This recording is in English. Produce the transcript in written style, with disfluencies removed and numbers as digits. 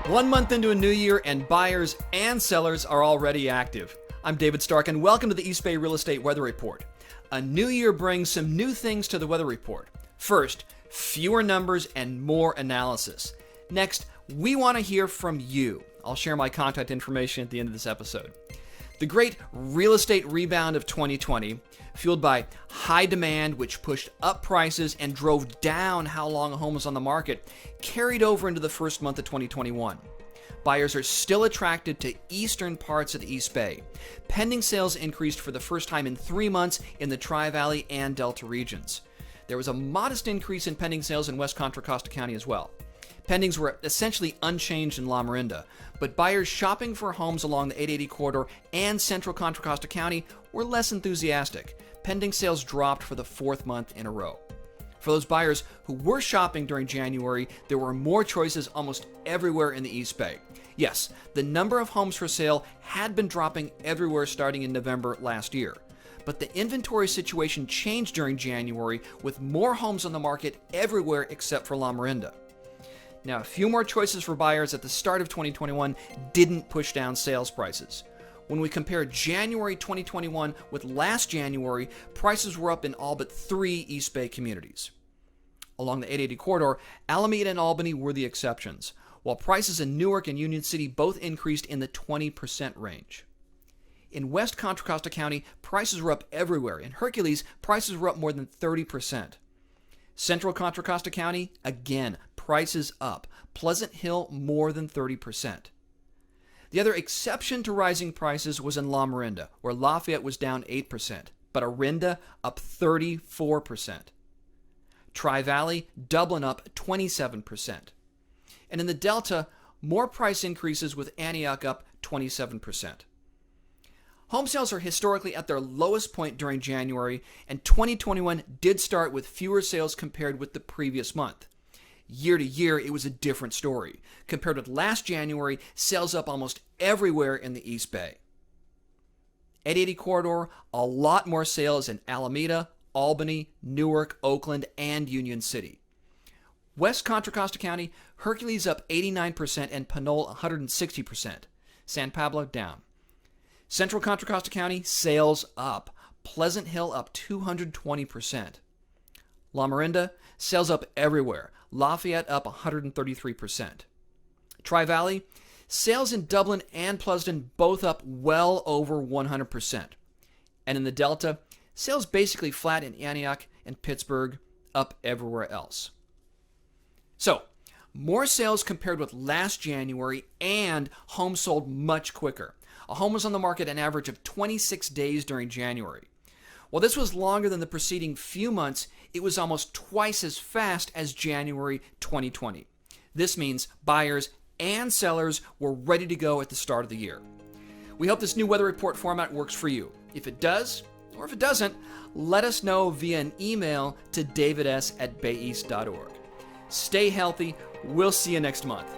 1 month into a new year, and buyers and sellers are already active. I'm David Stark, and welcome to the East Bay Real Estate Weather Report. A new year brings some new things to the weather report. First, fewer numbers and more analysis. Next, we want to hear from you. I'll share my contact information at the end of this episode. The great real estate rebound of 2020, fueled by high demand, which pushed up prices and drove down how long a home was on the market, carried over into the first month of 2021. Buyers are still attracted to eastern parts of the East Bay. Pending sales increased for the first time in 3 months in the Tri-Valley and Delta regions. There was a modest increase in pending sales in West Contra Costa County as well. Pendings were essentially unchanged in La Miranda, but buyers shopping for homes along the 880 corridor and central Contra Costa County were less enthusiastic. Pending sales dropped for the 4th month in a row. For those buyers who were shopping during January, there were more choices almost everywhere in the East Bay. Yes, the number of homes for sale had been dropping everywhere starting in November last year. But the inventory situation changed during January with more homes on the market everywhere except for La Miranda. Now, a few more choices for buyers at the start of 2021 didn't push down sales prices. When we compare January 2021 with last January, prices were up in all but 3 East Bay communities. Along the 880 corridor, Alameda and Albany were the exceptions, while prices in Newark and Union City both increased in the 20% range. In West Contra Costa County, prices were up everywhere. In Hercules, prices were up more than 30%. Central Contra Costa County, again, prices up. Pleasant Hill, more than 30%. The other exception to rising prices was in La Miranda, where Lafayette was down 8%, but Orinda up 34%. Tri-Valley, Dublin up 27%. And in the Delta, more price increases with Antioch up 27%. Home sales are historically at their lowest point during January, and 2021 did start with fewer sales compared with the previous month. Year to year, it was a different story. Compared with last January, sales up almost everywhere in the East Bay. 880 corridor, a lot more sales in Alameda, Albany, Newark, Oakland, and Union City. West Contra Costa County, Hercules up 89% and Pinole 160%. San Pablo down. Central Contra Costa County, sales up. Pleasant Hill up 220%. La Miranda, sales up everywhere. Lafayette up 133%. Tri-Valley, sales in Dublin and Pleasanton both up well over 100%. And in the Delta, sales basically flat in Antioch and Pittsburgh, up everywhere else. So, more sales compared with last January, and homes sold much quicker. A home was on the market an average of 26 days during January. While this was longer than the preceding few months, it was almost twice as fast as January 2020. This means buyers and sellers were ready to go at the start of the year. We hope this new weather report format works for you. If it does, or if it doesn't, let us know via an email to davids@bayeast.org. Stay healthy. We'll see you next month.